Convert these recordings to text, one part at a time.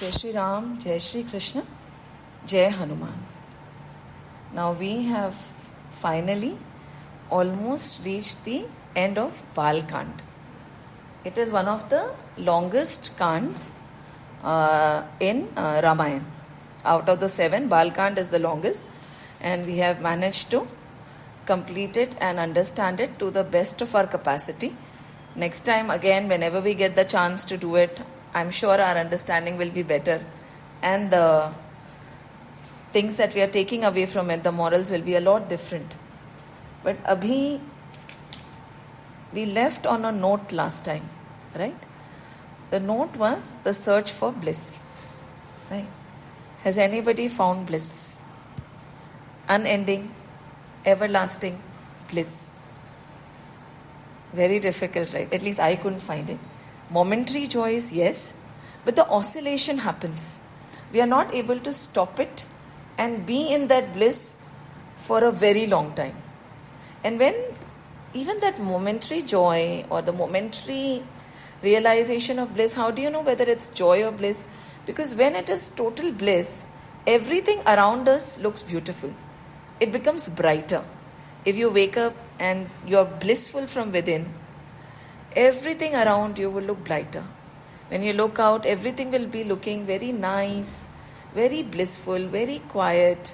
Jai Shri Ram, Jai Shri Krishna, Jai Hanuman. Now we have finally almost reached the end of Balkand. It is one of the longest kands in Ramayana. Out of the 7, Balkand is the longest, and we have managed to complete it and understand it to the best of our capacity. Next time, again, whenever we get the chance to do it, I'm sure our understanding will be better, and the things that we are taking away from it, the morals will be a lot different. But abhi, we left on a note last time, right? The note was the search for bliss, right? Has anybody found bliss? Unending, everlasting bliss. Very difficult, right? At least I couldn't find it. Momentary joys, yes, but the oscillation happens. We are not able to stop it and be in that bliss for a very long time. And when even that momentary joy or the momentary realization of bliss, how do you know whether it's joy or bliss? Because when it is total bliss, everything around us looks beautiful. It becomes brighter. If you wake up and you're blissful from within, everything around you will look brighter. When you look out, everything will be looking very nice, very blissful, very quiet.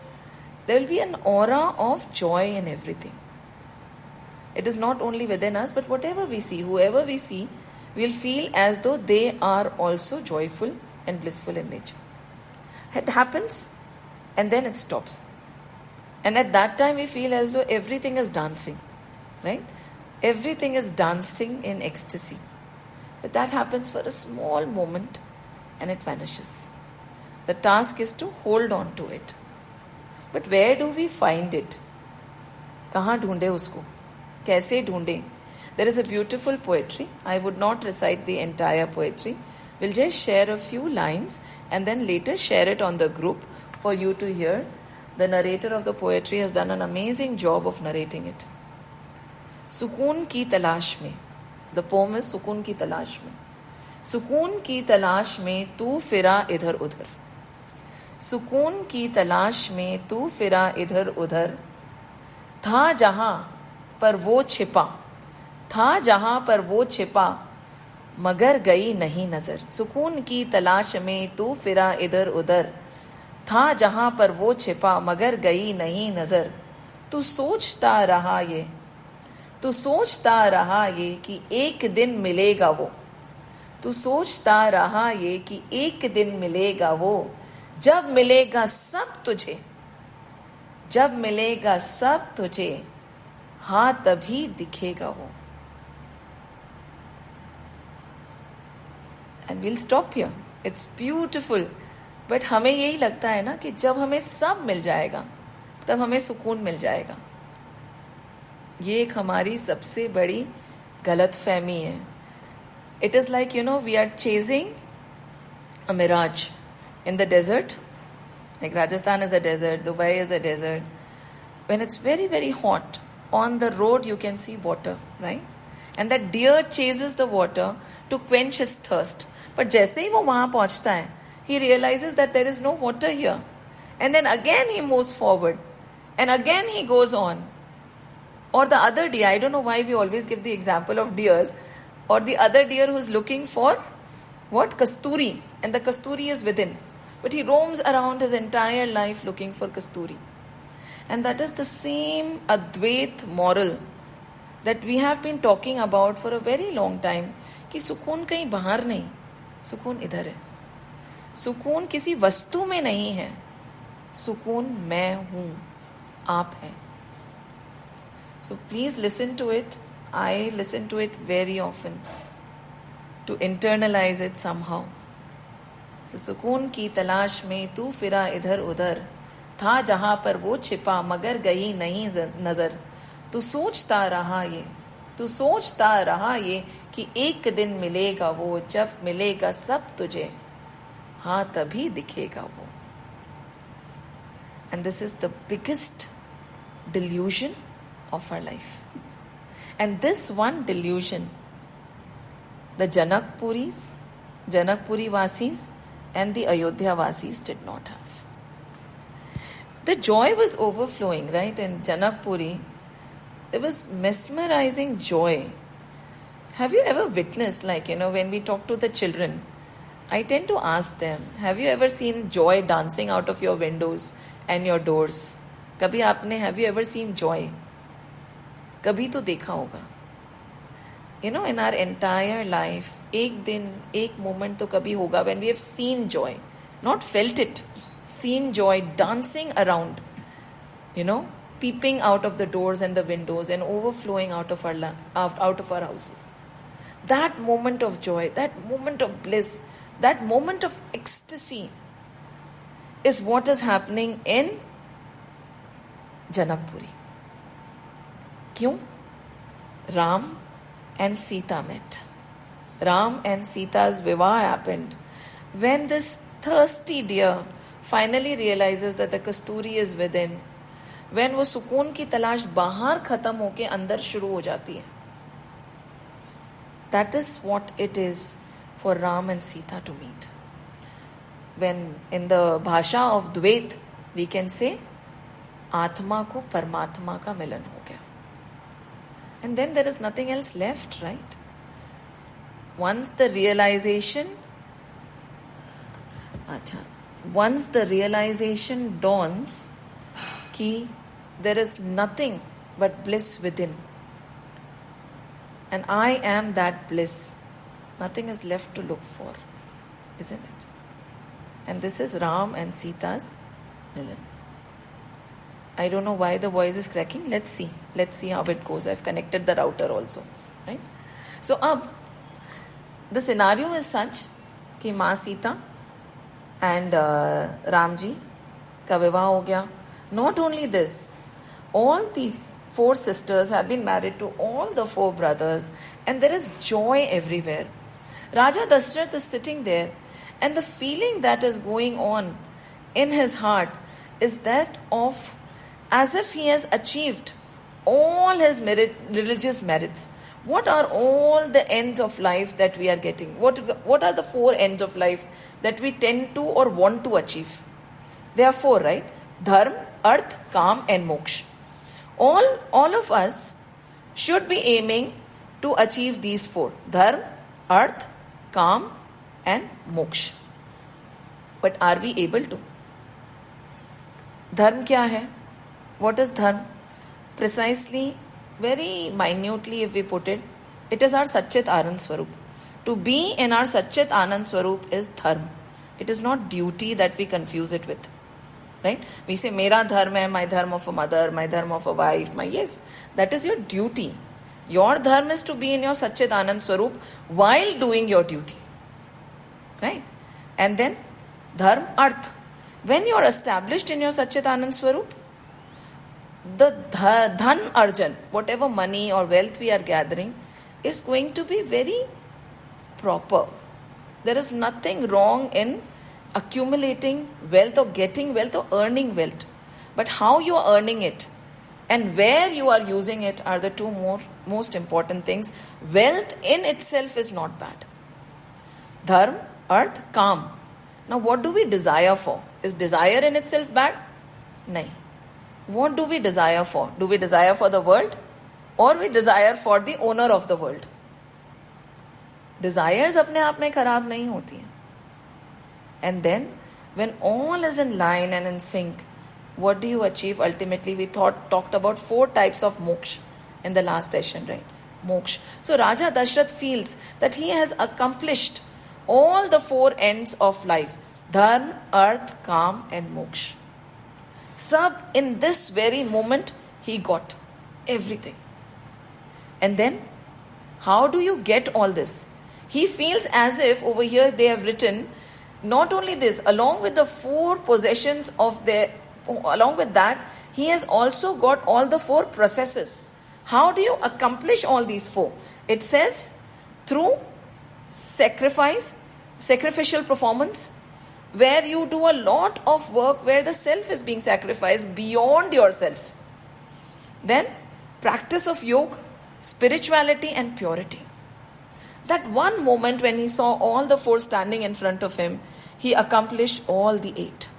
There will be an aura of joy in everything. It is not only within us, but whatever we see, whoever we see, we'll feel as though they are also joyful and blissful in nature. It happens and then it stops. And at that time we feel as though everything is dancing, right? Everything is dancing in ecstasy. But that happens for a small moment and it vanishes. The task is to hold on to it. But where do we find it? कहाँ ढूंढे उसको? कैसे ढूंढे? There is a beautiful poetry. I would not recite the entire poetry. We'll just share a few lines and then later share it on the group for you to hear. The narrator of the poetry has done an amazing job of narrating it. सुकून की तलाश में. The poem is सुकून की तलाश में. सुकून की तलाश में तू फिरा इधर उधर. सुकून की तलाश में तू फिरा इधर उधर. था जहां पर वो छिपा. था जहां पर वो छिपा मगर गई नहीं नजर. सुकून की तलाश में तू फिरा इधर उधर. था जहां पर वो छिपा मगर गई नहीं नजर. तू सोचता रहा ये. तू सोचता रहा ये कि एक दिन मिलेगा वो. तू सोचता रहा ये कि एक दिन मिलेगा वो. जब मिलेगा सब तुझे. जब मिलेगा सब तुझे. हाँ तभी दिखेगा वो. And we'll stop here. It's beautiful. But हमें यही लगता है ना कि जब हमें सब मिल जाएगा तब हमें सुकून मिल जाएगा. ये एक हमारी सबसे बड़ी गलत फहमी है. It is like, we are chasing a mirage in the desert. Like Rajasthan is a desert, Dubai is a desert. When it's very, very hot, on the road you can see water, right? And that deer chases the water to quench his thirst. But जैसे ही वो वहाँ पहुँचता है, he realizes that there is no water here. And then again he moves forward. And again he goes on. Or the other deer, I don't know why we always give the example of deers. Or the other deer who's looking for what? Kasturi. And the Kasturi is within. But he roams around his entire life looking for Kasturi. And that is the same Advait moral that we have been talking about for a very long time. कि सुकून कहीं बाहर नहीं, सुकून इधर है. सुकून किसी वस्तु में नहीं है. सुकून मैं हूँ, आप हैं. So please listen to it. I listen to it very often to internalize it somehow. So सुकून की तलाश में तू फिरा इधर उधर. था जहां पर वो छिपा मगर गई नहीं नजर. तू सोचता रहा ये. तू सोचता रहा ये कि एक दिन मिलेगा वो. जब मिलेगा सब तुझे. हाँ तभी दिखेगा वो. And this is the biggest delusion of our life. And this one delusion, the Janakpuri Vasis and the Ayodhya Vasis did not have. The joy was overflowing, right? In Janakpuri, there was mesmerizing joy. Have you ever witnessed, when we talk to the children, I tend to ask them, have you ever seen joy dancing out of your windows and your doors? Have you ever seen joy? Kabhi to dekha hoga. In our entire life, ek din, ek moment to kabhi hoga when we have seen joy, not felt it, seen joy dancing around, peeping out of the doors and the windows and overflowing out of our houses. That moment of joy, that moment of bliss, that moment of ecstasy is what is happening in Janakpuri. Kyun? Ram and Sita met. Ram and Sita's Vivah happened when this thirsty deer finally realizes that the Kasturi is within. When वो सुकून की तलाश बाहर खत्म होके अंदर शुरू हो जाती है. That is what it is for Ram and Sita to meet. When in the bhasha of Dvait, we can say, Atma ko Paramatma ka milan ho gaya. And then there is nothing else left, right? Once the realization dawns कि there is nothing but bliss within, and I am that bliss, nothing is left to look for, isn't it? And this is Ram and Sita's milan. I don't know why the voice is cracking. Let's see how it goes. I've connected the router also, right? So the scenario is such कि माँ Sita and Ram ji का विवाह हो गया. Not only this, all the 4 sisters have been married to all the 4 brothers, and there is joy everywhere. Raja Dashrath is sitting there, and the feeling that is going on in his heart is that of as if he has achieved all his religious merits. What are all the ends of life that we are getting? What are the 4 ends of life that we tend to or want to achieve? There are 4, right? Dharma, Arth, Kam and Moksha. All of us should be aiming to achieve these 4. Dharma, Arth, Kam and Moksha. But are we able to? Dharma kya hai? What is dharma? Precisely, very minutely if we put it, it is our Satchit Anand Swarup. To be in our Satchit Anand Swarup is dharma. It is not duty that we confuse it with. Right? We say, Mera dharma hai, my dharma of a mother, my dharma of a wife, yes, that is your duty. Your dharma is to be in your Satchit Anand Swarup while doing your duty. Right? And then, dharma, arth. When you are established in your Satchit Anand Swarup, the dhan arjan, whatever money or wealth we are gathering, is going to be very proper. There is nothing wrong in accumulating wealth or getting wealth or earning wealth. But how you are earning it and where you are using it are the 2 most important things. Wealth in itself is not bad. Dharma, arth, kam. Now what do we desire for? Is desire in itself bad? Nahi. What do we desire for? Do we desire for the world or we desire for the owner of the world? Desires अपने आप में खराब नहीं होती हैं. And then, when all is in line and in sync, what do you achieve ultimately? We talked about 4 types of moksha in the last session, right? Moksha. So Raja Dashrath feels that he has accomplished all the 4 ends of life. Dharma, Arth, Kam and Moksha. Sab, in this very moment, he got everything. And then, how do you get all this? He feels as if over here they have written, not only this, along with the 4 possessions along with that, he has also got all the 4 processes. How do you accomplish all these 4? It says, through sacrificial performance, where you do a lot of work where the self is being sacrificed beyond yourself. Then, practice of yoga, spirituality and purity. That one moment when he saw all the 4 standing in front of him, he accomplished all the 8.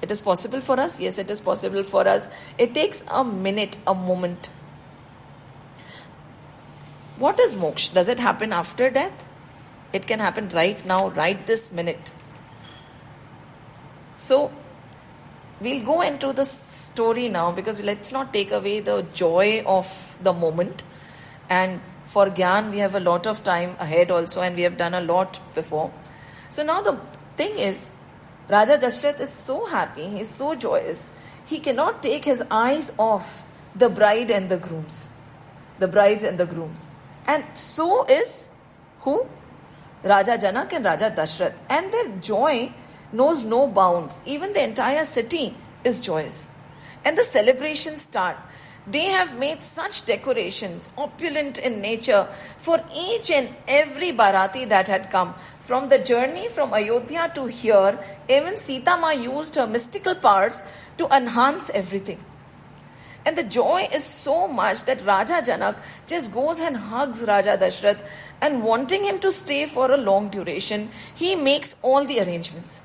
It is possible for us? Yes, it is possible for us. It takes a minute, a moment. What is moksha? Does it happen after death? It can happen right now, right this minute. So, we'll go into the story now, because let's not take away the joy of the moment. And for Gyan, we have a lot of time ahead also, and we have done a lot before. So now the thing is, Raja Dashrath is so happy, he is so joyous, he cannot take his eyes off the bride and the grooms. The brides and the grooms. And so is who? Raja Janak and Raja Dashrath. And their joy knows no bounds. Even the entire city is joyous. And the celebrations start. They have made such decorations, opulent in nature, for each and every Bharati that had come. From the journey from Ayodhya to here, even Sita Ma used her mystical powers to enhance everything. And the joy is so much that Raja Janak just goes and hugs Raja Dashrath, and wanting him to stay for a long duration, he makes all the arrangements.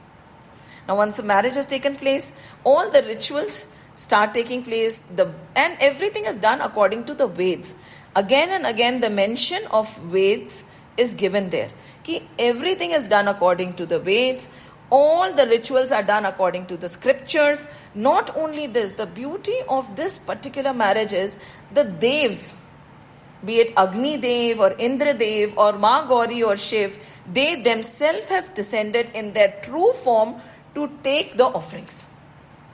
Now once the marriage has taken place, all the rituals start taking place, and everything is done according to the Veds. Again and again the mention of Veds is given there. Everything is done according to the Veds. All the rituals are done according to the scriptures. Not only this, the beauty of this particular marriage is the Devs, be it Agni Dev or Indra Dev or Ma Gauri or Shiv, they themselves have descended in their true form to take the offerings.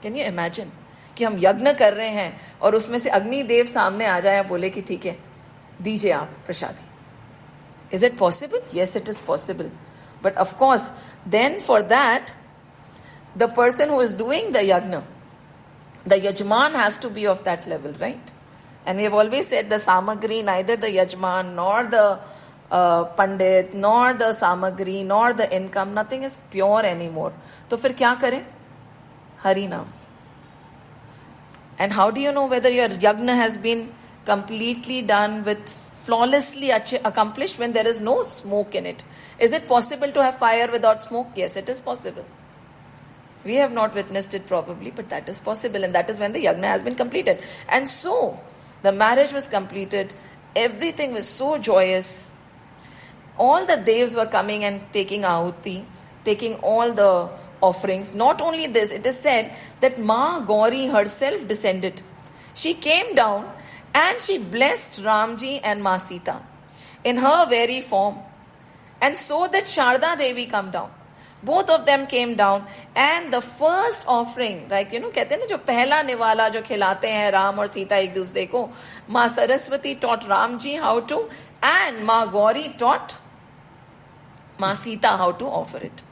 Can you imagine? कि हम यज्ञ कर रहे हैं और उसमें से अग्नि देव सामने आ जाए, बोले कि ठीक है, दीजिए आप प्रसादी. Is it possible? Yes, it is possible. But of course, then for that, the person who is doing the yajna, the yajman has to be of that level, right? And we have always said the samagri, neither the yajman nor the pandit, nor the samagri, nor the income, nothing is pure anymore. तो फिर क्या करें? Hari Naam. And how do you know whether your yajna has been completely done with flawlessly accomplished when there is no smoke in it? Is it possible to have fire without smoke? Yes, it is possible. We have not witnessed it probably, but that is possible, and that is when the yajna has been completed. And so, the marriage was completed. Everything was so joyous. All the devs were coming and taking ahuti, taking all the offerings. Not only this, it is said that Ma Gauri herself descended. She came down and she blessed Ramji and Ma Sita in her very form. And so did Sharda Devi come down. Both of them came down, and the first offering, like कहते हैं ना, जो पहला निवाला जो खिलाते हैं राम और सीता एक दूसरे को, Ma Saraswati taught Ramji how to, and Ma Gauri taught Ma Sita how to offer it.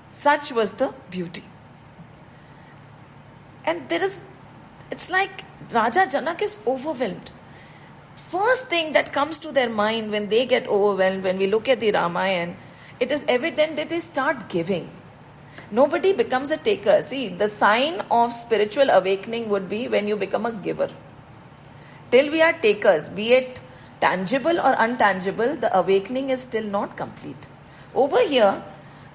Such was the beauty. And it's like Raja Janak is overwhelmed. First thing that comes to their mind when they get overwhelmed, when we look at the Ramayana, it is evident that they start giving. Nobody becomes a taker. See, the sign of spiritual awakening would be when you become a giver. Till we are takers, be it tangible or untangible, the awakening is still not complete. Over here,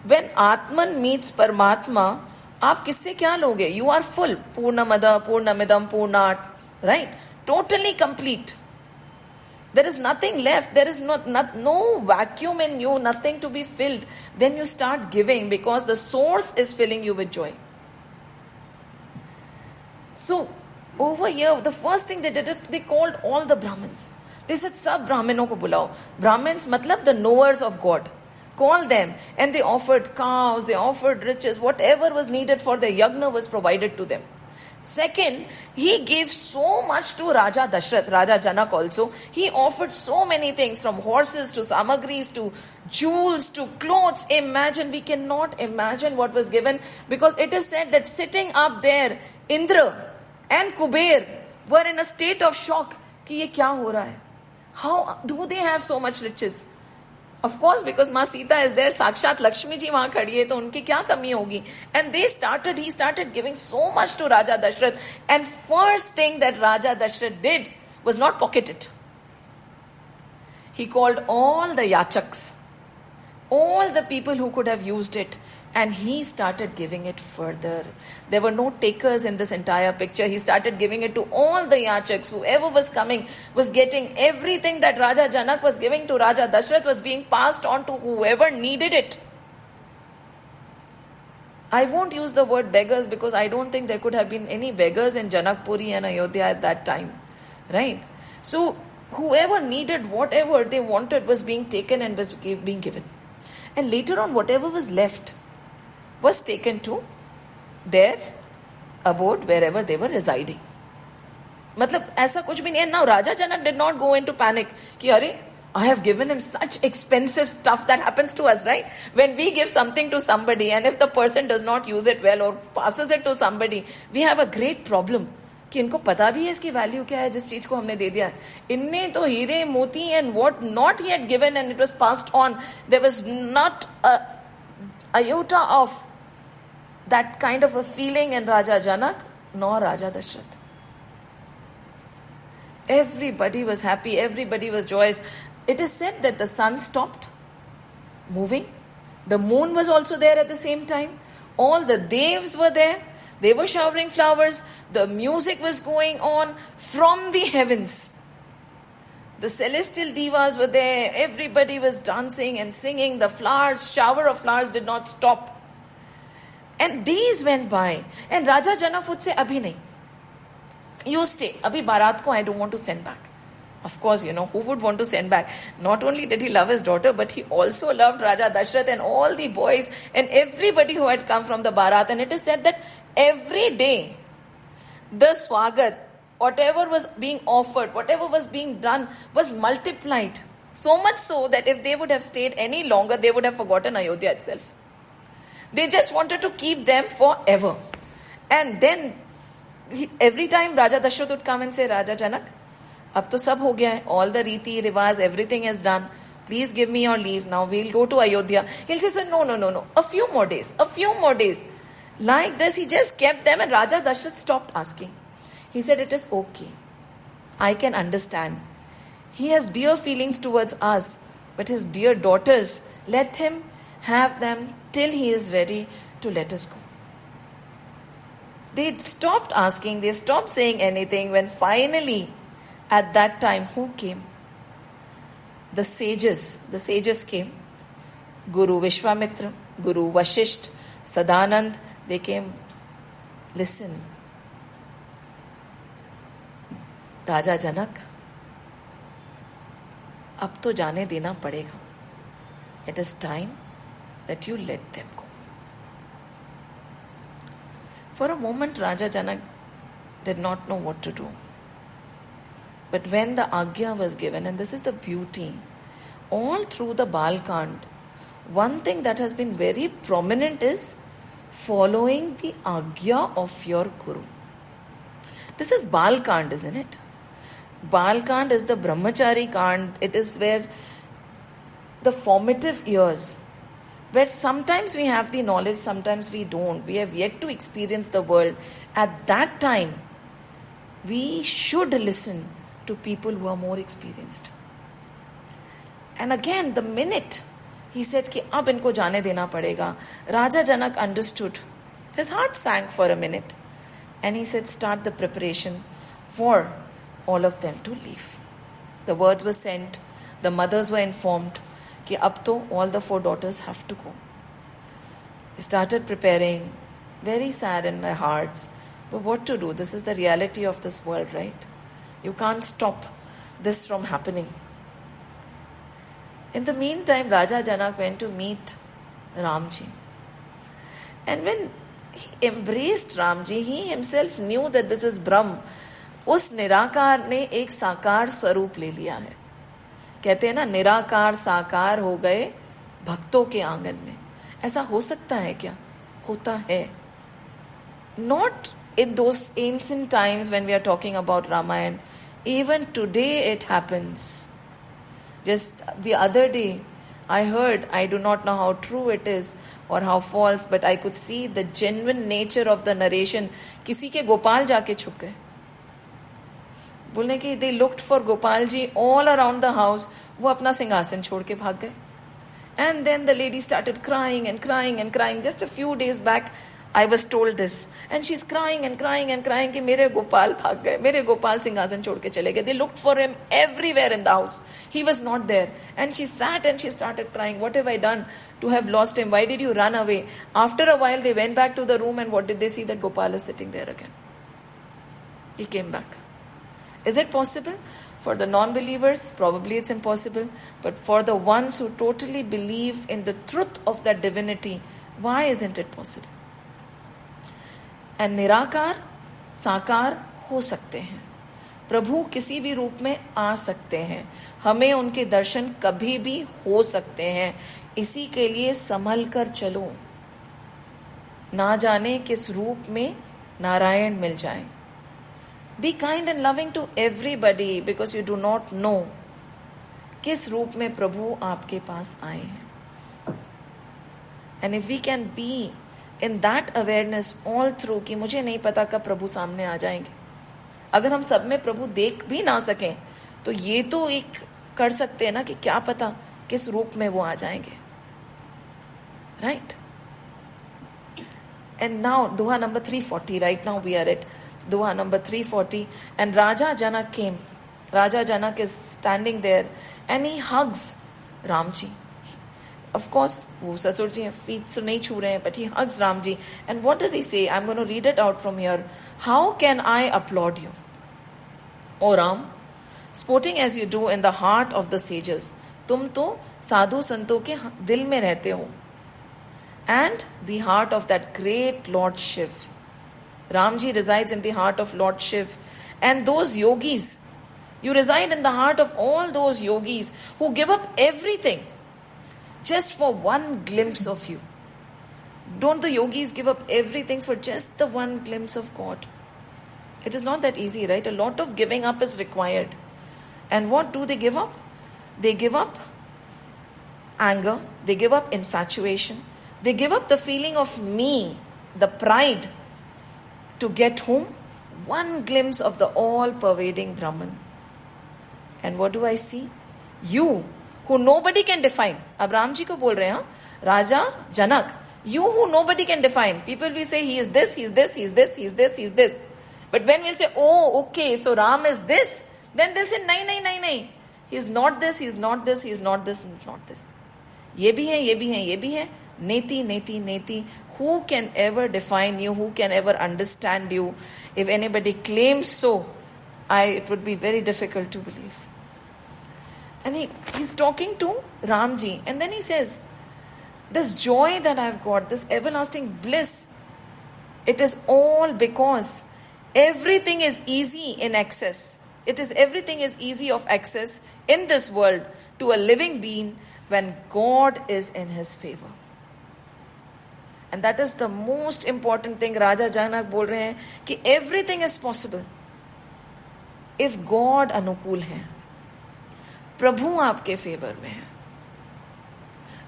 when Atman meets Paramatma, आप किससे क्या लोगे? You are full. Purnamada, Purnamidam, Purnat. Right? Totally complete. There is nothing left. There is no vacuum in you, nothing to be filled. Then you start giving because the source is filling you with joy. So, over here, the first thing they did, they called all the Brahmins. They said, Sab Brahmino ko bulao. Brahmins, matlab the knowers of God. Call them. And they offered cows, they offered riches, whatever was needed for the yajna was provided to them. Second, he gave so much to Raja Dashrath, Raja Janak also. He offered so many things, from horses to samagris to jewels to clothes. Imagine, we cannot imagine what was given, because it is said that sitting up there, Indra and Kuber were in a state of shock. Ki ye kya ho raha hai? How do they have so much riches? Of course, because Ma Sita is there, Sakshat Lakshmi ji वहाँ खड़ी है, तो उनकी क्या कमी होगी? And he started giving so much to Raja Dashrath. And first thing that Raja Dashrath did was not pocket it. He called all the yachaks all the people who could have used it, and he started giving it further. There were no takers in this entire picture. He started giving it to all the yachaks. Whoever was coming was getting everything that Raja Janak was giving to Raja Dashrath was being passed on to whoever needed it. I won't use the word beggars because I don't think there could have been any beggars in Janakpuri and Ayodhya at that time, right? So whoever needed whatever they wanted was being taken and was being given. And later on, whatever was left was taken to their abode wherever they were residing. मतलब ऐसा कुछ भी नहीं. And now Raja Janak did not go into panic कि अरे I have given him such expensive stuff. That happens to us, right? When we give something to somebody and if the person does not use it well or passes it to somebody, we have a great problem. कि इनको पता भी है इसकी value क्या है जिस चीज को हमने दे दिया. इनने तो हीरे मोती and what not he had given and it was passed on. There was not a iota of that kind of a feeling in Raja Janak nor Raja Dashrath. Everybody was happy, everybody was joyous. It is said that the sun stopped moving. The moon was also there at the same time. All the devs were there. They were showering flowers. The music was going on from the heavens. The celestial divas were there. Everybody was dancing and singing. The flowers, shower of flowers did not stop. And days went by. And Raja Janak would say, Abhi nahi. You stay. Abhi Bharat ko I don't want to send back. Of course, who would want to send back? Not only did he love his daughter, but he also loved Raja Dashrath and all the boys and everybody who had come from the Bharat. And it is said that every day, the swagat, whatever was being offered, whatever was being done, was multiplied. So much so that if they would have stayed any longer, they would have forgotten Ayodhya itself. They just wanted to keep them forever. And then, every time Raja Dashrath would come and say, Raja Janak, अब तो सब हो गया है. All the riti, rivas, everything is done. Please give me your leave. Now we'll go to Ayodhya. He'll say, no. A few more days. Like this, he just kept them and Raja Dashrath stopped asking. He said, it is okay. I can understand. He has dear feelings towards us, but his dear daughters, let him have them till he is ready to let us go. They stopped asking. They stopped saying anything when finally, at that time, who came? The sages came. Guru Vishwamitra, Guru Vashisht, Sadanand, they came. Listen, Raja Janak, अब तो जाने देना पड़ेगा. It is time that you let them go. For a moment, Raja Janak did not know what to do. But when the Agya was given, and this is the beauty, all through the Balkand, one thing that has been very prominent is following the Agya of your Guru. This is Balkand, isn't it? Balkand is the Brahmachari Kand. It is where the formative years, where sometimes we have the knowledge, sometimes we don't. We have yet to experience the world. At that time, we should listen to people who are more experienced. And again, the minute he said कि अब इनको जाने देना पड़ेगा, Raja Janak understood. His heart sank for a minute. And he said, start the preparation for all of them to leave. The words were sent. The mothers were informed कि अब तो all the 4 daughters have to go. They started preparing, very sad in their hearts. But what to do? This is the reality of this world, right? You can't stop this from happening. In the meantime, Raja Janak went to meet Ramji. And when he embraced Ramji, he himself knew that this is Brahm. उस निराकार ने एक साकार स्वरूप ले लिया है. कहते हैं ना, निराकार साकार हो गए भक्तों के आंगन में. ऐसा हो सकता है क्या? होता है. Not in those ancient times when we are talking about Ramayana. Even today it happens. Just the other day, I heard, I do not know how true it is or how false, but I could see the genuine nature of the narration. किसी के गोपाल जाके छुप गए. बोलने कि they looked for Gopal ji all around the house. वो अपना सिंहासन छोड़ के भाग गए. And then the lady started crying and crying and crying. Just a few days back, I was told this. And she's crying and crying and crying कि मेरे गोपाल भाग गए, मेरे गोपाल सिंहासन छोड़ के चले गए. They looked for him everywhere in the house. He was not there. And she sat and she started crying. What have I done to have lost him? Why did you run away? After a while, they went back to the room, and what did they see? That Gopal is sitting there again. He came back. Is it possible? For the non-believers, probably it's impossible. But for the ones who totally believe in the truth of that divinity, why isn't it possible? And निराकार साकार हो सकते हैं. प्रभु किसी भी रूप में आ सकते हैं. हमें उनके दर्शन कभी भी हो सकते हैं. इसी के लिए संभल कर चलो. ना जाने किस रूप में नारायण मिल जाए. Be kind and loving to everybody because you do not know किस रूप में प्रभु आपके पास आए हैं. And if we can be in that awareness all through कि मुझे नहीं पता कब प्रभु सामने आ जाएंगे. अगर हम सब में प्रभु देख भी ना सकें तो ये तो एक कर सकते हैं ना कि क्या पता किस रूप में वो आ जाएंगे. Right? And now Doha number 340. Right now we are at Doha number 340. And Raja Janak came. Raja Janak is standing there and he hugs Ramji. Of course, वो ससुर जी feet तो नहीं छू रहे हैं, but he hugs Ramji. And what does he say? I'm going to read it out from here. How can I applaud you, O Ram, sporting as you do in the heart of the sages? तुम तो साधु संतों के दिल में रहते हो. And the heart of that great Lord Shiv. Ramji resides in the heart of Lord Shiv. And those yogis, you reside in the heart of all those yogis who give up everything just for one glimpse of you. Don't the yogis give up everything for just the one glimpse of God? It is not that easy, right? A lot of giving up is required. And what do they give up? They give up anger. They give up infatuation. They give up the feeling of me, the pride, to get whom? One glimpse of the all-pervading Brahman. And what do I see? You, who nobody can define. अब राम जी को बोल रहे हैं, राजा जनक, you who nobody can define. People will say he is this, he is this, he is this, he is this, he is this. But when we'll say, oh, okay, so Ram is this, then they'll say, nahi. He is not this, he is not this, he is not this, he is not this. ये भी है, ये भी है, ये भी है. Neti, neti, neti. Who can ever define you? Who can ever understand you? If anybody claims so, it would be very difficult to believe. And he's talking to Ramji, and then he says, this joy that I've got, this everlasting bliss, it is all because everything is easy in access. Everything is easy of access in this world to a living being when God is in his favor. And that is the most important thing. Raja Janak बोल रहे हैं कि everything is possible if God अनुकूल है, प्रभु आपके favour में है.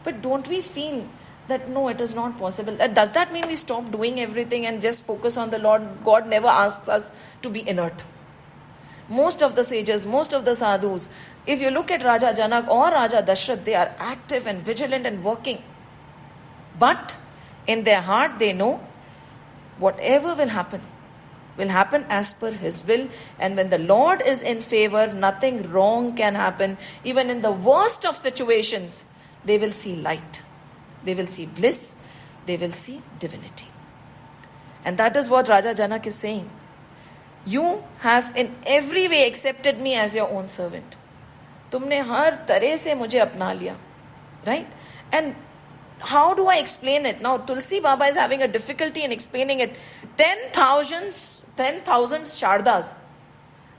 But don't we feel that no, it is not possible? Does that mean we stop doing everything and just focus on the Lord? God never asks us to be inert. Most of the sages, most of the sadhus, if you look at Raja Janak or Raja Dashrath, they are active and vigilant and working. But in their heart, they know whatever will happen as per his will. And when the Lord is in favor, nothing wrong can happen. Even in the worst of situations, they will see light. They will see bliss. They will see divinity. And that is what Raja Janak is saying. You have in every way accepted me as your own servant. तुमने हर तरह से मुझे अपना लिया. Right? And how do I explain it? Now, Tulsi Baba is having a difficulty in explaining it. 10,000 Shardas.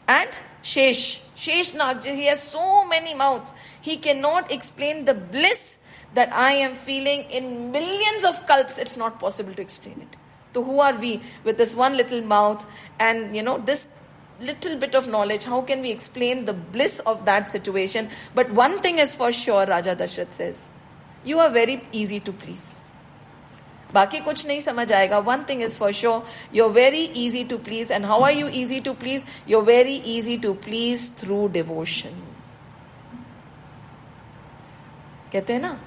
And Shesh Nag, he has so many mouths. He cannot explain the bliss that I am feeling in millions of kalps. It's not possible to explain it. So who are we with this one little mouth and, this little bit of knowledge? How can we explain the bliss of that situation? But one thing is for sure, Raja Dashrath says, you are very easy to please. बाकी कुछ नहीं समझ आएगा. One thing is for sure, you're very easy to please. And how are you easy to please? You're very easy to please through devotion. कहते हैं ना,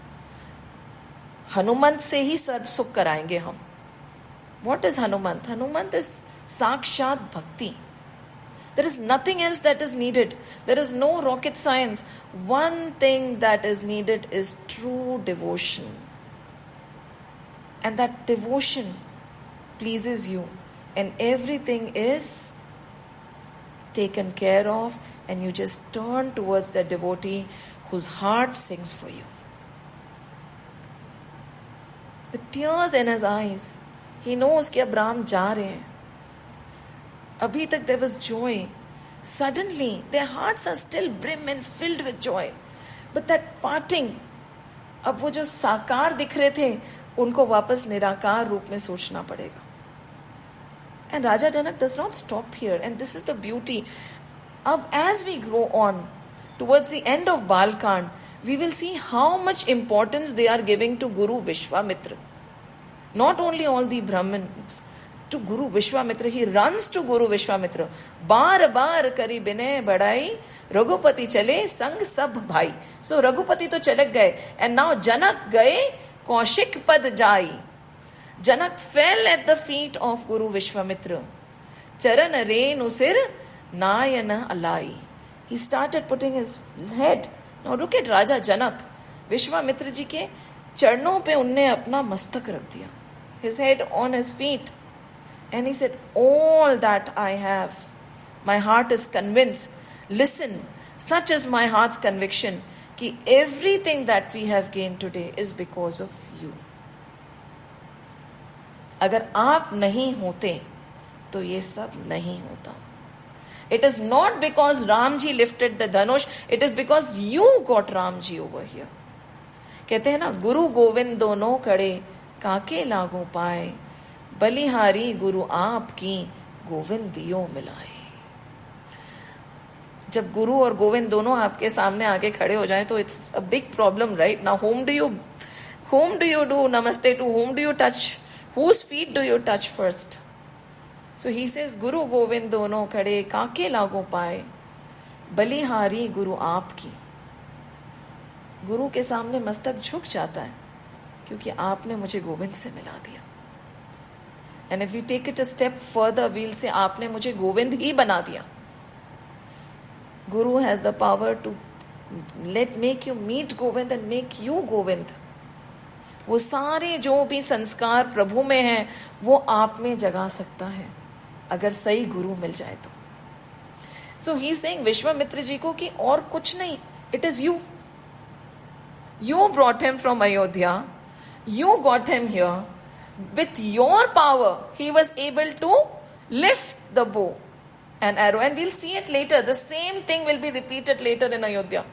हनुमंत से ही सर्व सुख कराएंगे हम. What is Hanumant? Hanumant is Sakshat Bhakti. There is nothing else that is needed. There is no rocket science. One thing that is needed is true devotion. And that devotion pleases you. And everything is taken care of. And you just turn towards the devotee whose heart sings for you. With tears in his eyes, he knows कि अब राम जा रहे हैं. अभी तक there was joy. Suddenly, their hearts are still brim and filled with joy. But that parting, अब वो जो साकार दिख रहे थे, उनको वापस निराकार रूप में सोचना पड़ेगा. And Raja Janak does not stop here. And this is the beauty. अब as we grow on towards the end of Balkand, we will see how much importance they are giving to Guru Vishwamitra. Not only all the Brahmins, to Guru Vishwamitra. He runs to Guru Vishwamitra. बार बार करी बिनय बढ़ाई, रघुपति चले संग सब भाई. So Raghupati तो चले गए, and now Janak गए कौशिक पद जाई. Janak fell at the feet of Guru Vishwamitra. Charan renu sir nayana alai. He started putting his head. Now look at Raja Janak. Vishwamitra ji के चरणों पे उनने अपना मस्तक रख दिया. His head on his feet. And he said, all that I have, my heart is convinced. Listen, such is my heart's conviction, कि everything that we have gained today is because of you. अगर आप नहीं होते, तो ये सब नहीं होता. It is not because Ramji lifted the Dhanush, it is because you got Ramji over here. कहते हैं ना, गुरु गोविंद दोनों कड़े काके लागू पाए, बलिहारी गुरु आपकी गोविंद दियो मिलाए. जब गुरु और गोविंद दोनों आपके सामने आके खड़े हो जाएं तो it's a big problem, right? Now whom do you do namaste to? Whom do you touch? Whose feet do you touch first? So he says, गुरु गोविंद दोनों खड़े काके लागू पाए, बलिहारी गुरु आपकी. गुरु के सामने मस्तक झुक जाता है क्योंकि आपने मुझे गोविंद से मिला दिया. And if we take it a step further, we'll say, आपने मुझे गोविंद ही बना दिया. Guru has the power to make you meet Govind and make you Govind. वो सारे जो भी संस्कार प्रभु में हैं, वो आप में जगा सकता है, अगर सही गुरु मिल जाए तो. So he's saying Vishwamitra ji को कि और कुछ नहीं, it is you. You brought him from Ayodhya. You got him here. With your power, he was able to lift the bow and arrow. And we'll see it later. The same thing will be repeated later in Ayodhya.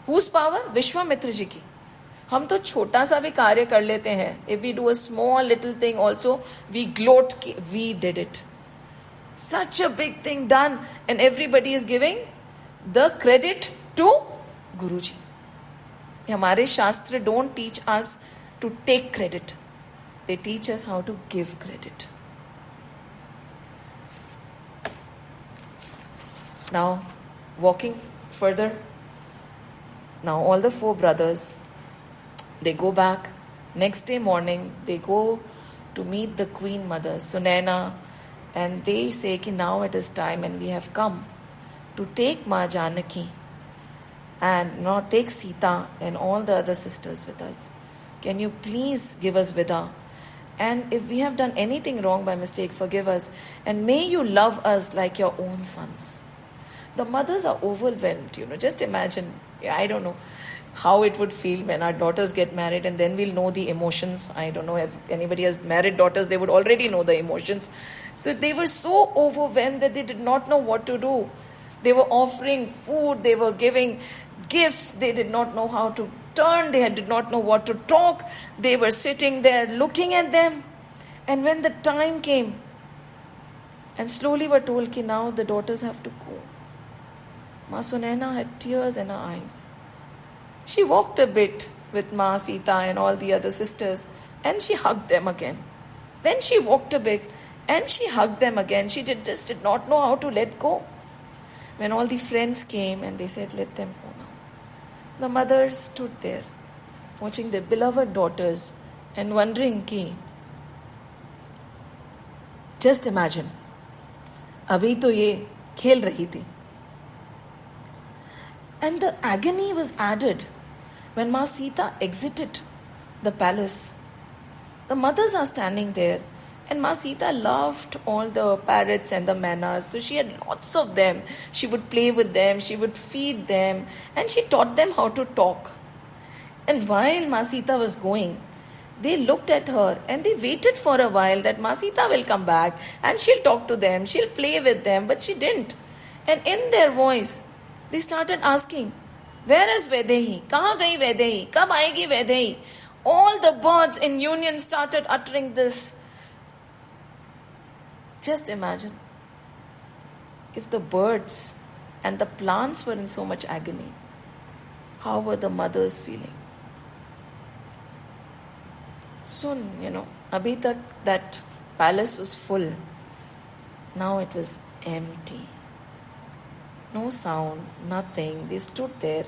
Whose power? Vishwamitra ji ki. हम तो छोटा सा भी कार्य कर लेते हैं. If we do a small little thing also, we gloat, we did it. Such a big thing done, and everybody is giving the credit to Guruji. हमारे शास्त्र don't teach us to take credit. They teach us how to give credit. Now, walking further. Now, all the four brothers, they go back. Next day morning, they go to meet the Queen Mother, Sunaina, and they say कि now it is time and we have come to take Ma Janaki and not take Sita and all the other sisters with us. Can you please give us vida? And if we have done anything wrong by mistake, forgive us. And may you love us like your own sons. The mothers are overwhelmed, Just imagine, I don't know how it would feel when our daughters get married, and then we'll know the emotions. I don't know if anybody has married daughters, they would already know the emotions. So they were so overwhelmed that they did not know what to do. They were offering food, they were giving gifts, they did not know how to turn, they did not know what to talk. They were sitting there looking at them. And when the time came, and slowly were told that now the daughters have to go, Ma Sunaina had tears in her eyes. She walked a bit with Ma Sita and all the other sisters, and she hugged them again. Then she walked a bit and she hugged them again. She did not know how to let go. When all the friends came and they said, let them go now, the mother stood there watching their beloved daughters and wondering कि just imagine, अभी तो ये खेल रही थी. And the agony was added when Ma Sita exited the palace. The mothers are standing there, and Ma Sita loved all the parrots and the manas, so she had lots of them. She would play with them, she would feed them, and she taught them how to talk. And while Ma Sita was going, they looked at her and they waited for a while that Ma Sita will come back and she'll talk to them, she'll play with them, but she didn't. And in their voice, they started asking, where is Vaidehi? Kahan gayi Vaidehi? Kab aayegi Vaidehi? All the birds in union started uttering this. Just imagine if the birds and the plants were in so much agony, how were the mothers feeling? Soon, abhi tak that palace was full. Now it was empty. No sound, nothing. They stood there.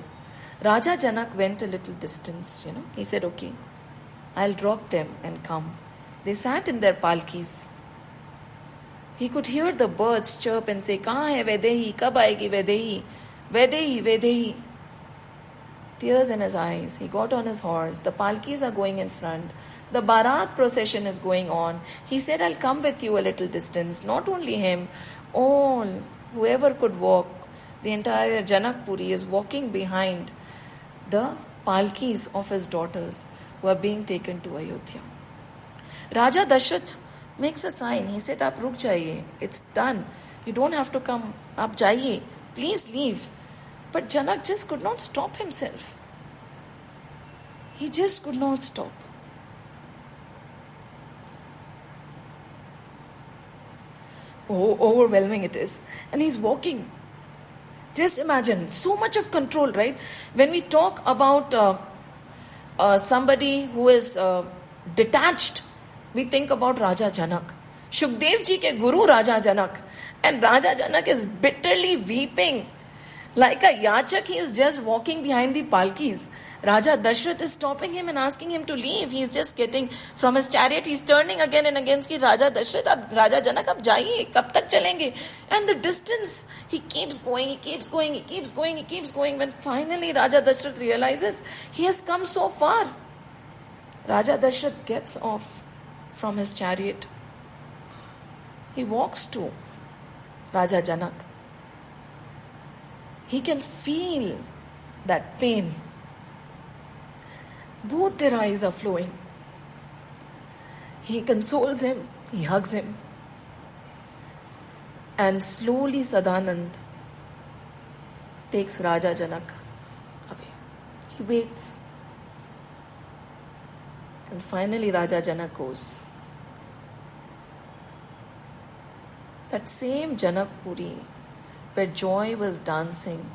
Raja Janak went a little distance, He said, okay, I'll drop them and come. They sat in their palkis. He could hear the birds chirp and say, Kahan hai Vaidehi? Kab aayegi Vaidehi? Vaidehi, Vaidehi. Tears in his eyes. He got on his horse. The palkis are going in front. The Bharat procession is going on. He said, I'll come with you a little distance. Not only him, all, whoever could walk, the entire Janakpuri is walking behind the palkis of his daughters who are being taken to Ayodhya. Raja Dashrath makes a sign. He said, Aap ruk jaiye. It's done. You don't have to come. Aap jaiye. Please leave. But Janak just could not stop himself. He just could not stop. Oh, overwhelming it is. And he's walking. Just imagine, so much of control, right? When we talk about somebody who is detached, we think about Raja Janak. Shukdev ji ke guru Raja Janak. And Raja Janak is bitterly weeping. Like a yachak, he is just walking behind the palkis. Raja Dashrath is stopping him and asking him to leave. He is just getting from his chariot. He is turning again and again. Ki Raja Dashrath, Raja Janak, ab jaiye, kab tak chalenge? And the distance, he keeps going, he keeps going, he keeps going, he keeps going. When finally Raja Dashrath realizes he has come so far, Raja Dashrath gets off from his chariot. He walks to Raja Janak. He can feel that pain. Both their eyes are flowing. He consoles him, he hugs him. And slowly Sadanand takes Raja Janak away. He waits. And finally Raja Janak goes. That same Janakpuri where joy was dancing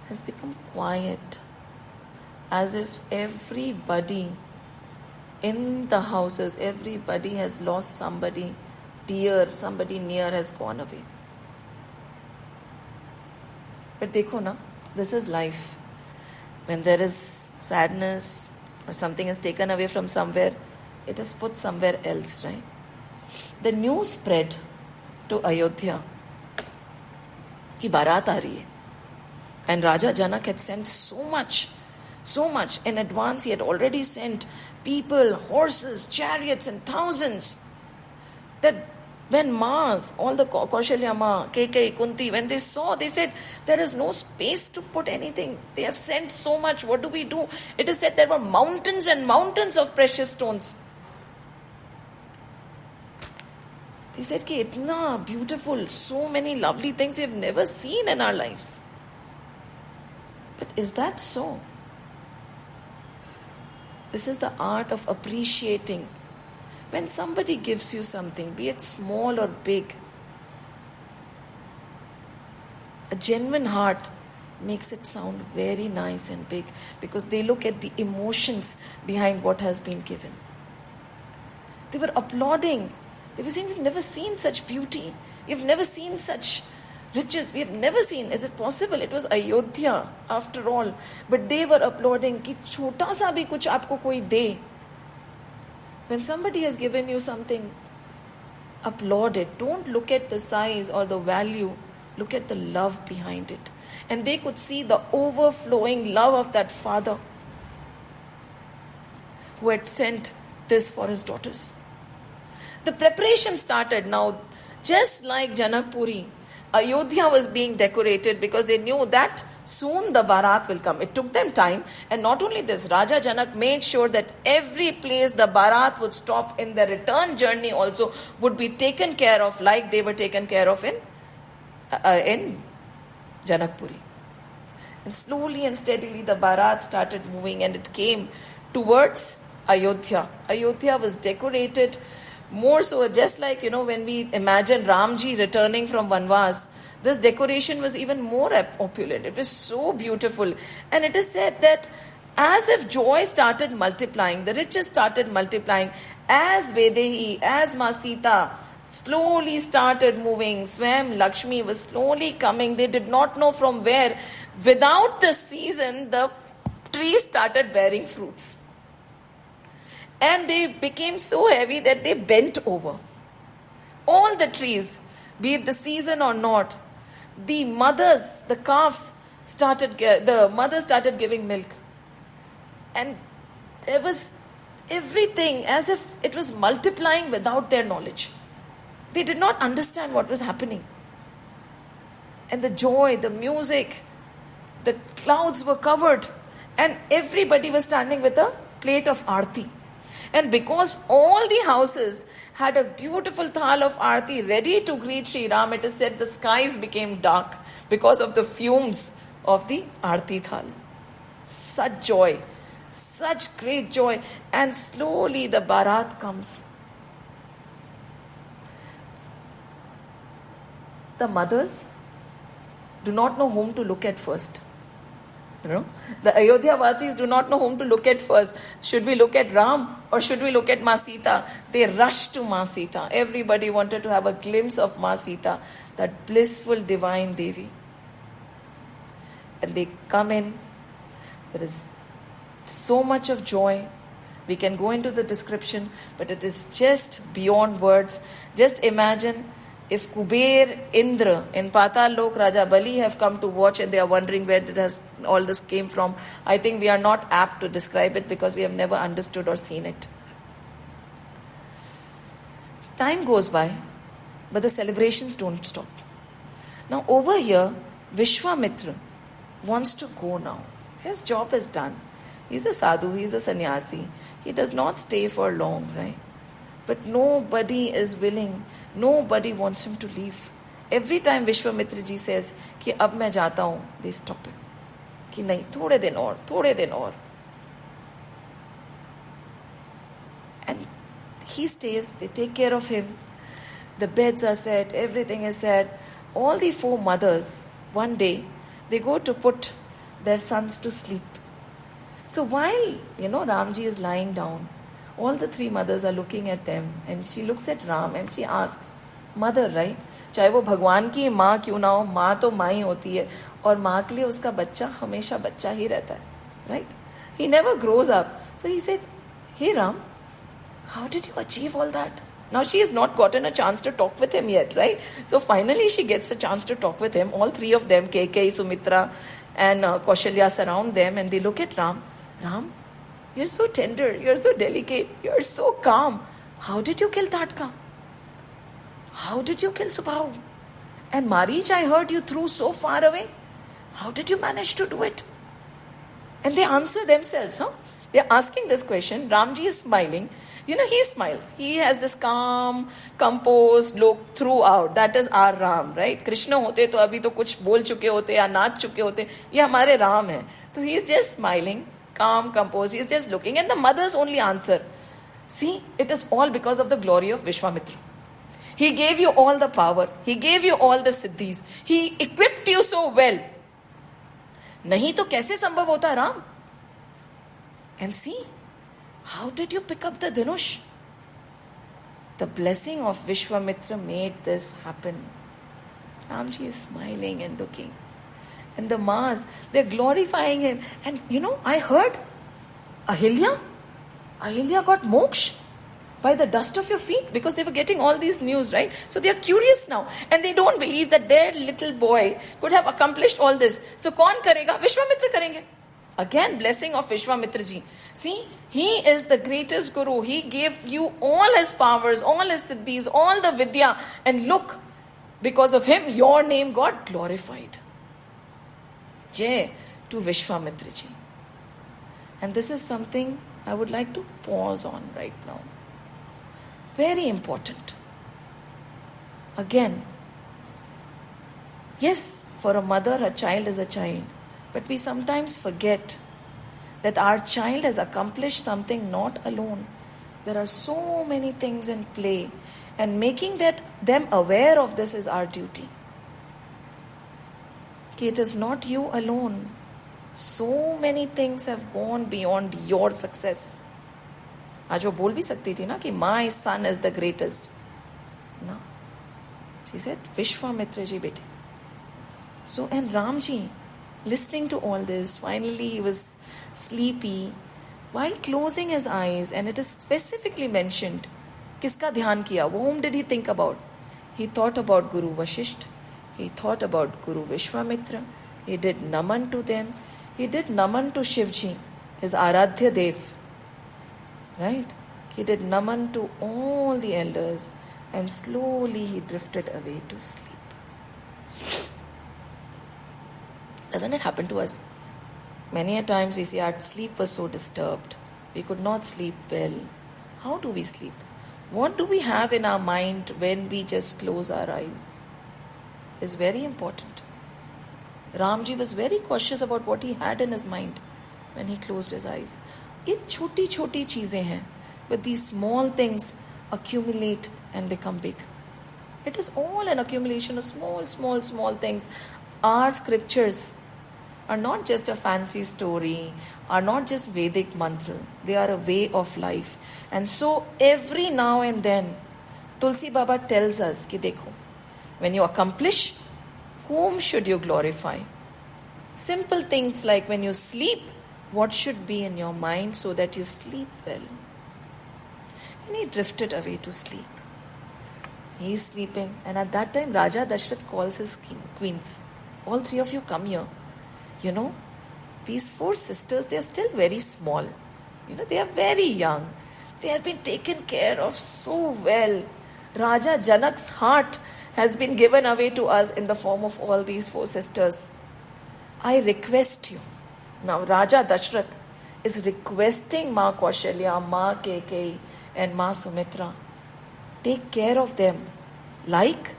has become quiet, as if everybody in the houses, everybody has lost somebody dear, somebody near has gone away. But dekho na, this is life. When there is sadness or something is taken away from somewhere, it is put somewhere else, right? The news spread to Ayodhya कि बारात आ रही है. And Raja Janak had sent so much in advance. He had already sent people, horses, chariots and thousands. That when Ma's, all the Kaushalya Ma, Kekai, Kunti, when they saw, they said, there is no space to put anything. They have sent so much. What do we do? It is said there were mountains and mountains of precious stones. They said, ki itna beautiful, so many lovely things we have never seen in our lives. But is that so? This is the art of appreciating. When somebody gives you something, be it small or big, a genuine heart makes it sound very nice and big because they look at the emotions behind what has been given. They were applauding. They were saying, we've never seen such beauty. We've never seen such riches we have never seen. Is it possible? It was Ayodhya after all. But they were applauding कि छोटा सा भी कुछ आपको कोई दे. When somebody has given you something, applaud it. Don't look at the size or the value. Look at the love behind it. And they could see the overflowing love of that father who had sent this for his daughters. The preparation started now. Just like Janakpuri, Ayodhya was being decorated because they knew that soon the Bharat will come. It took them time. And not only this, Raja Janak made sure that every place the Bharat would stop in the return journey also would be taken care of like they were taken care of in Janakpuri. And slowly and steadily the Bharat started moving and it came towards Ayodhya. Ayodhya was decorated more so, just like, when we imagine Ramji returning from Vanvas, this decoration was even more opulent. It was so beautiful. And it is said that as if joy started multiplying, the riches started multiplying, as Vedehi, as Ma Sita slowly started moving, Swam Lakshmi was slowly coming. They did not know from where. Without the season, the trees started bearing fruits. And they became so heavy that they bent over. All the trees, be it the season or not, the mothers, the calves the mother started giving milk. And there was everything as if it was multiplying without their knowledge. They did not understand what was happening. And the joy, the music, the clouds were covered. And everybody was standing with a plate of aarti. And because all the houses had a beautiful thal of aarti ready to greet Sri Ram, it is said the skies became dark because of the fumes of the aarti thal. Such joy, such great joy. And slowly the Bharat comes. The mothers do not know whom to look at first. The Ayodhya Vasis do not know whom to look at first. Should we look at Ram or should we look at Ma Sita? They rushed to Ma Sita. Everybody wanted to have a glimpse of Ma Sita, that blissful divine Devi. And they come in. There is so much of joy. We can go into the description, but it is just beyond words. Just imagine if Kuber, Indra, and Patal Lok, Raja Bali have come to watch and they are wondering where all this came from. I think we are not apt to describe it because we have never understood or seen it. Time goes by, but the celebrations don't stop. Now over here, Vishwamitra wants to go now. His job is done. He's a sadhu, he's a sannyasi. He does not stay for long, right? But nobody is willing. Nobody wants him to leave. Every time Vishwamitra ji says कि अब मैं जाता हूँ, they stop him. कि नहीं, थोड़े दिन और. And he stays. They take care of him. The beds are set. Everything is set. All the 4 mothers, one day, they go to put their sons to sleep. So while, Ramji is lying down, all the 3 mothers are looking at them and she looks at Ram and she asks, mother, right? चाहे वो भगवान की माँ क्यों ना हो, माँ तो माँ ही होती है और माँ के लिए उसका बच्चा हमेशा बच्चा ही रहता है, right? He never grows up. So he said, hey Ram, how did you achieve all that? Now she has not gotten a chance to talk with him yet, right? So finally she gets a chance to talk with him. All 3 of them, Keikei, Sumitra and Kaushalya, surround them and they look at Ram. Ram, you're so tender, you're so delicate, you're so calm. How did you kill Tatka? How did you kill Subhahu? And Marich, I heard you threw so far away. How did you manage to do it? And they answer themselves, They're asking this question. Ramji is smiling. He smiles. He has this calm, composed look throughout. That is our Ram, right? Krishna hote to abhi to kuch bol chuke hote ya naach chuke hote. Ye hamare Ram hai. So he is just smiling, calm, composed. He is just looking. And the mothers only answer, see, it is all because of the glory of Vishwamitra. He gave you all the power. He gave you all the siddhis. He equipped you so well. Nahi to kaise sambhav hota Ram? And see, how did you pick up the Dhanush? The blessing of Vishwamitra made this happen. Ramji is smiling and looking. And the Maas, they're glorifying him. And I heard Ahilya got moksha by the dust of your feet, because they were getting all these news, right? So they are curious now, and they don't believe that their little boy could have accomplished all this. So kaun karega? Vishwamitra karenge. Again, blessing of Vishwamitra ji. See, he is the greatest guru. He gave you all his powers, all his siddhis, all the vidya, and look, because of him, your name got glorified. Jai to Vishwamitra ji. And this is something I would like to pause on right now. Very important. Again, yes, for a mother, her child is a child. But we sometimes forget that our child has accomplished something not alone. There are so many things in play, and making them aware of this is our duty. It is not you alone. So many things have gone beyond your success. आज वो बोल भी सकती थी ना कि my son is the greatest. No. She said, Vishwamitra ji beti. So, and Ramji, listening to all this, finally he was sleepy. While closing his eyes, and it is specifically mentioned, किसका ध्यान किया? Whom did he think about? He thought about Guru Vashisht. He thought about Guru Vishwamitra. He did naman to them. He did naman to Shivji, his Aradhya Dev. Right? He did naman to all the elders, and slowly he drifted away to sleep. Doesn't it happen to us? Many a times we say our sleep was so disturbed. We could not sleep well. How do we sleep? What do we have in our mind when we just close our eyes? Is very important. Ramji was very cautious about what he had in his mind when he closed his eyes. ये छोटी-छोटी चीजें हैं, but these small things accumulate and become big. It is all an accumulation of small things. Our scriptures are not just a fancy story, are not just Vedic mantra. They are a way of life. And so every now and then, Tulsi Baba tells us कि देखो, when you accomplish, whom should you glorify? Simple things like when you sleep, what should be in your mind so that you sleep well? And he drifted away to sleep. He is sleeping, and at that time Raja Dashrath calls his queens. All three of you come here. These 4 sisters, they are still very small. They are very young. They have been taken care of so well. Raja Janak's heart has been given away to us in the form of all these 4 sisters. I request you. Now Raja Dashrath is requesting Ma Kaushalya, Ma Kaikeyi and Ma Sumitra. Take care of them like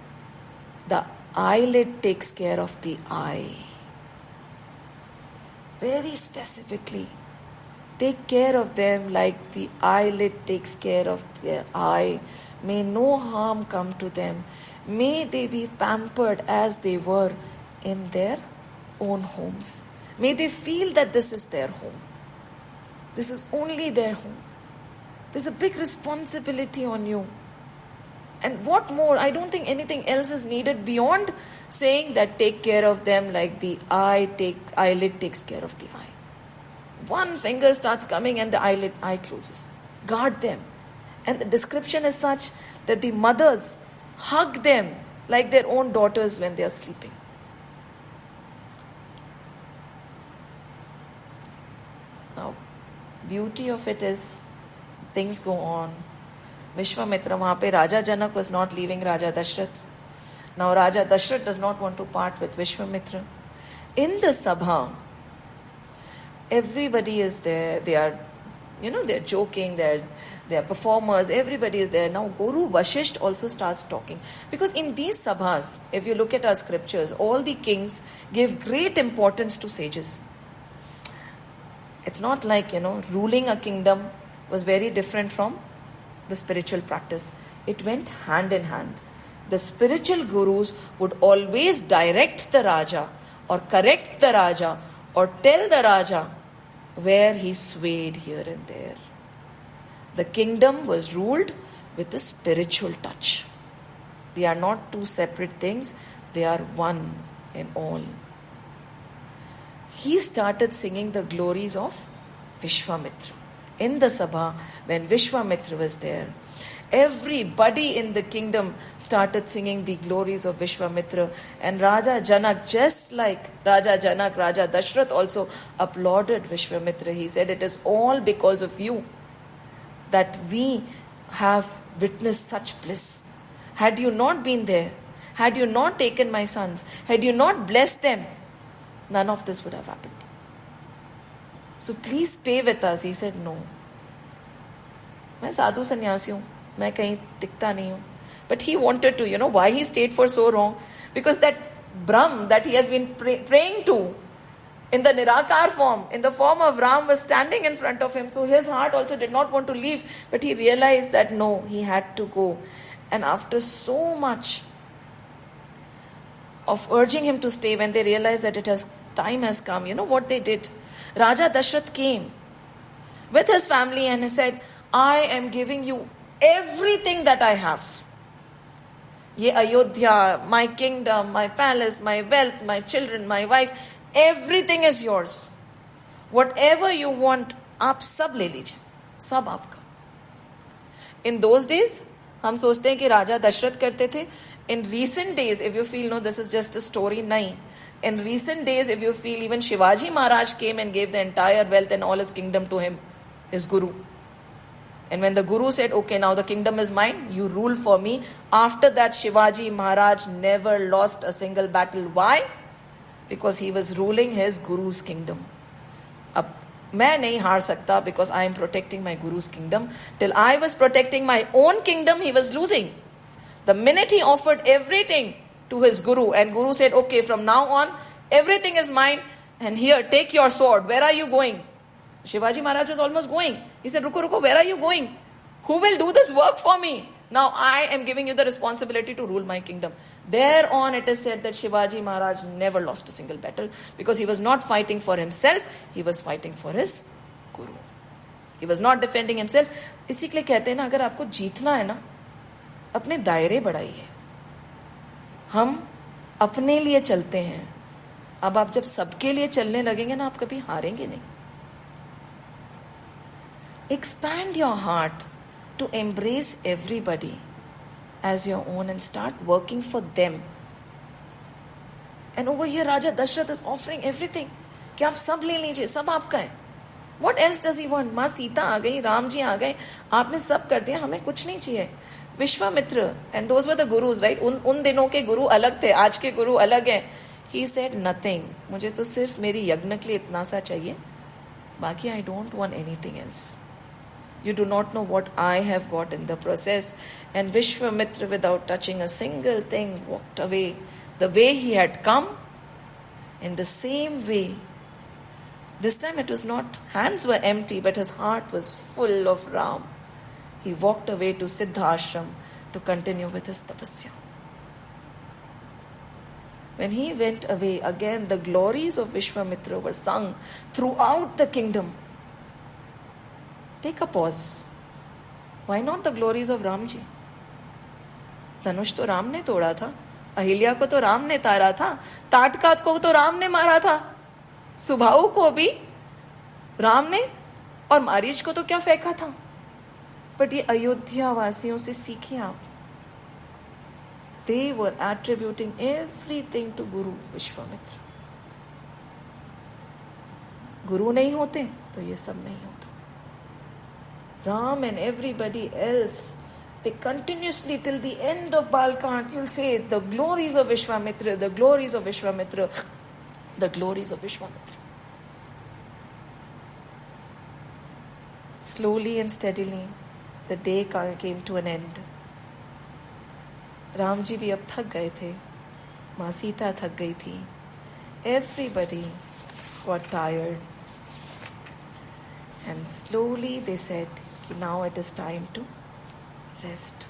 the eyelid takes care of the eye. Very specifically, take care of them like the eyelid takes care of their eye. May no harm come to them. May they be pampered as they were in their own homes. May they feel that this is their home. This is only their home. There's a big responsibility on you. And what more? I don't think anything else is needed beyond saying that take care of them like the eyelid takes care of the eye. One finger starts coming and the eye closes. Guard them. And the description is such that the mothers hug them like their own daughters when they are sleeping. Now, beauty of it is, things go on. Vishwamitra, wahan pe Raja Janak was not leaving Raja Dashrath. Now Raja Dashrath does not want to part with Vishwamitra. In the sabha, everybody is there. They are, they're joking, they're performers, everybody is there. Now Guru Vashisht also starts talking. Because in these sabhas, if you look at our scriptures, all the kings give great importance to sages. It's not like, ruling a kingdom was very different from the spiritual practice. It went hand in hand. The spiritual gurus would always direct the Raja or correct the Raja or tell the Raja where he swayed here and there. The kingdom was ruled with a spiritual touch. They are not two separate things. They are one in all. He started singing the glories of Vishwamitra. In the Sabha, when Vishwamitra was there, everybody in the kingdom started singing the glories of Vishwamitra. And Raja Janak, just like Raja Janak, Raja Dashrath also applauded Vishwamitra. He said, it is all because of you that we have witnessed such bliss. Had you not been there, had you not taken my sons, had you not blessed them, none of this would have happened. So please stay with us. He said, no. मैं साधु सन्यासी हूँ, मैं कहीं टिकता नहीं हूँ. But he wanted to, why he stayed for so long? Because that Brahm that he has been praying to in the Nirakar form, in the form of Ram, was standing in front of him. So his heart also did not want to leave. But he realized that no, he had to go. And after so much of urging him to stay, when they realized that time has come, what they did? Raja Dashrath came with his family and he said, I am giving you everything that I have. Ye Ayodhya, my kingdom, my palace, my wealth, my children, my wife, everything is yours. Whatever you want, आप सब ले लीजिए, सब आपका. In those days, हम सोचते हैं कि राजा दशरथ करते थे. In recent days, if you feel, no, this is just a story, nahi. In recent days, if you feel, even Shivaji Maharaj came and gave the entire wealth and all his kingdom to him, his guru. And when the guru said, okay, now the kingdom is mine, you rule for me. After that, Shivaji Maharaj never lost a single battle. Why? Because he was ruling his guru's kingdom. Ab मैं नहीं हार सकता because I am protecting my guru's kingdom. Till I was protecting my own kingdom, he was losing. The minute he offered everything to his guru, and guru said, okay, from now on, everything is mine, and here, take your sword. Where are you going? Shivaji Maharaj was almost going. He said, Ruko, where are you going? Who will do this work for me? Now I am giving you the responsibility to rule my kingdom. Thereon it is said that Shivaji Maharaj never lost a single battle because he was not fighting for himself, he was fighting for his guru. He was not defending himself. इसी के लिए कहते हैं ना, अगर आपको जीतना है ना, अपने दायरे बढ़ाइए. हम अपने लिए चलते हैं. अब आप जब सबके लिए चलने लगेंगे ना, आप कभी हारेंगे नहीं. Expand your heart to embrace everybody as your own and start working for them. And over here, Raja Dashrath is offering everything. कि आप सब ले लीजिए, सब आपका है. What else does he want? माँ सीता आ गई, राम जी आ गए, आपने सब कर दिया, हमें कुछ नहीं चाहिए. Vishwamitra, and those were the gurus, right? उन दिनों के गुरु अलग थे, आज के गुरु अलग हैं. He said nothing. मुझे तो सिर्फ मेरी यज्ञ के लिए इतना सा चाहिए. बाकी I don't want anything else. You do not know what I have got in the process. And Vishwamitra, without touching a single thing, walked away. The way he had come, in the same way. This time it was not, hands were empty, but his heart was full of Ram. He walked away to Siddha Ashram to continue with his tapasya. When he went away, again the glories of Vishwamitra were sung throughout the kingdom. Take a pause. Why not the glories of Ramji? धनुष तो राम ने तोड़ा था, अहिल्या को तो राम ने तारा था, ताटकात को तो राम ने मारा था, सुबाहु को भी राम ने, और मारीच को तो क्या फेंका था. बट ये अयोध्या वासियों से सीखिए आप. They were attributing everything to Guru Vishwamitra. गुरु नहीं होते तो ये सब नहीं होता. Ram and everybody else, they continuously till the end of Balkand, you'll say the glories of Vishwamitra, the glories of Vishwamitra, the glories of Vishwamitra. Slowly and steadily, the day came to an end. Ram ji भी अब थक गए थे, माँ सीता थक गई थी. Everybody got tired. And slowly they said, now it is time to rest.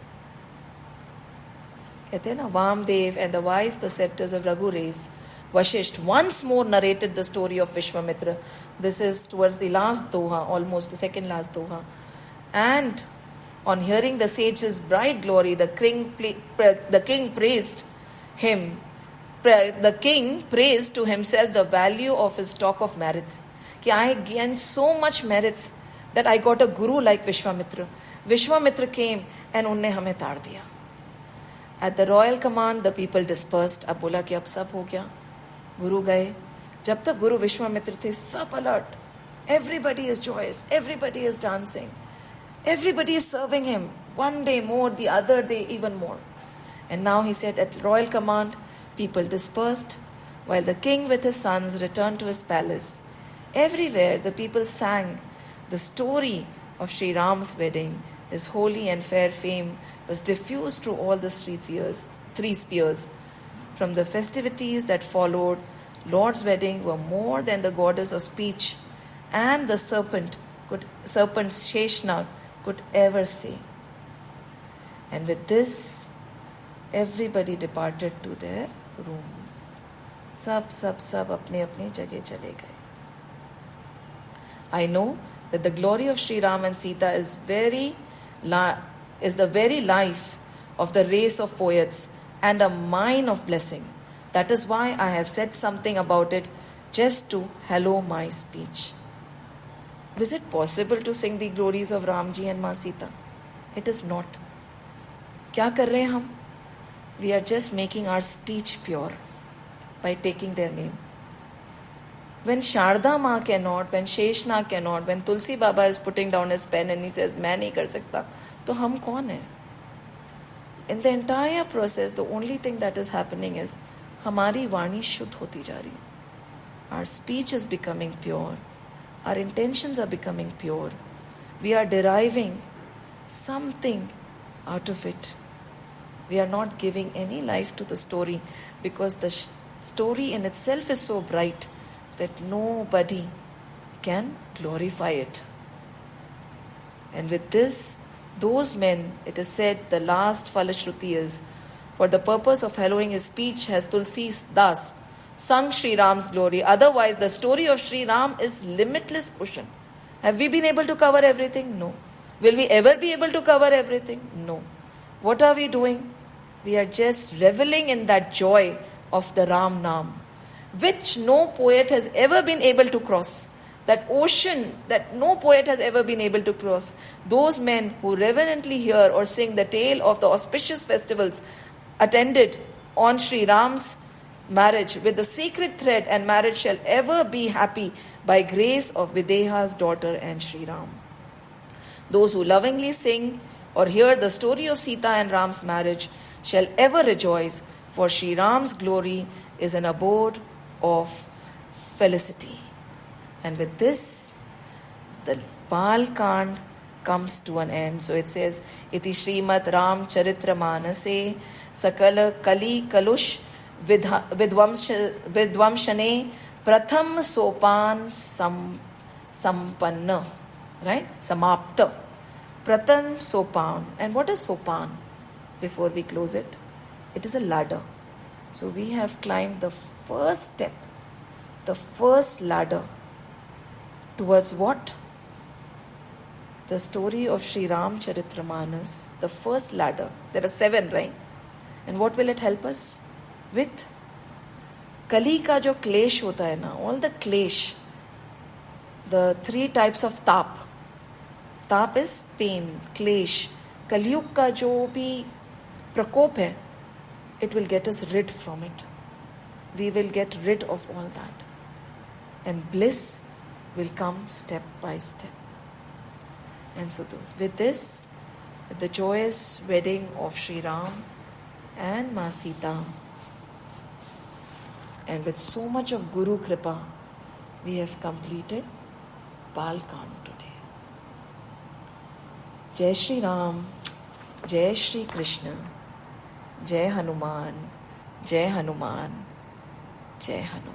कहते हैं ना, Vamdev and the wise preceptors of Raghu race, Vashisht once more narrated the story of Vishwamitra. This is towards the last doha, almost the second last doha. And on hearing the sage's bright glory, the king praised him the king praised to himself the value of his stock of merits. कि I gained so much merits that I got a guru like Vishwamitra. Vishwamitra came and उनने हमें ताड़ दिया. At the royal command, the people dispersed. अब बोला कि अब सब हो गया. गुरु गए. जब तक गुरु विश्वामित्र थे, सब alert. Everybody is joyous. Everybody is dancing. Everybody is serving him. One day more, the other day even more. And now he said, at royal command, people dispersed, while the king with his sons returned to his palace. Everywhere the people sang the story of Sri Ram's wedding. His holy and fair fame was diffused through all the three spheres. From the festivities that followed, Lord's wedding were more than the goddess of speech and the serpent Sheshnag could ever say. And with this, everybody departed to their rooms. सब अपने अपने जगह चले गए. I know that the glory of Sri Ram and Sita is the very life of the race of poets and a mine of blessing. That is why I have said something about it just to hallow my speech. Is it possible to sing the glories of Ramji and Ma Sita? It is not. क्या कर रहे हैं हम? We are just making our speech pure by taking their name. When Sharda Ma cannot, when Sheshnag cannot, when Tulsi Baba is putting down his pen and he says, मैं नहीं कर सकता, तो हम कौन हैं? In the entire process, the only thing that is happening is हमारी वाणी शुद्ध होती जा रही. Our speech is becoming pure. Our intentions are becoming pure. We are deriving something out of it. We are not giving any life to the story because the story in itself is so bright that nobody can glorify it. And with this, those men, it is said, the last Falashruti is, for the purpose of hallowing his speech has Tulsi Das sung Sri Ram's glory. Otherwise, the story of Sri Ram is limitless ocean. Have we been able to cover everything? No. Will we ever be able to cover everything? No. What are we doing? We are just reveling in that joy of the Ram Naam, which no poet has ever been able to cross. That ocean that no poet has ever been able to cross. Those men who reverently hear or sing the tale of the auspicious festivals attended on Sri Ram's marriage with the secret thread, and marriage shall ever be happy by grace of Videha's daughter and Sri Ram. Those who lovingly sing or hear the story of Sita and Ram's marriage shall ever rejoice, for Sri Ram's glory is an abode of felicity. And with this, the Bal Kand comes to an end. So it says, Iti Srimat Ram Charitra Manase Sakala Kali Kalush Vidvamshane Pratham Sopan Sampanna. Right? Samapta. Pratham Sopan. And what is Sopan? Before we close it, it is a ladder. So we have climbed the first step, the first ladder towards what? The story of Sri Ram Charitramanas, the first ladder. There are 7, right? And what will it help us with? Kali ka jo klesh hota hai na, all the klesh, the 3 types of tap. Tap is pain, klesh. Kaliyug ka jo bhi prakop hai, it will get us rid from it. We will get rid of all that. And bliss will come step by step. And so with this, with the joyous wedding of Sri Ram and Ma Sita, and with so much of Guru Kripa, we have completed Bal Kand today. Jai Shri Ram, Jai Shri Krishna, Jai Hanuman, Jai Hanuman, Jai Hanuman.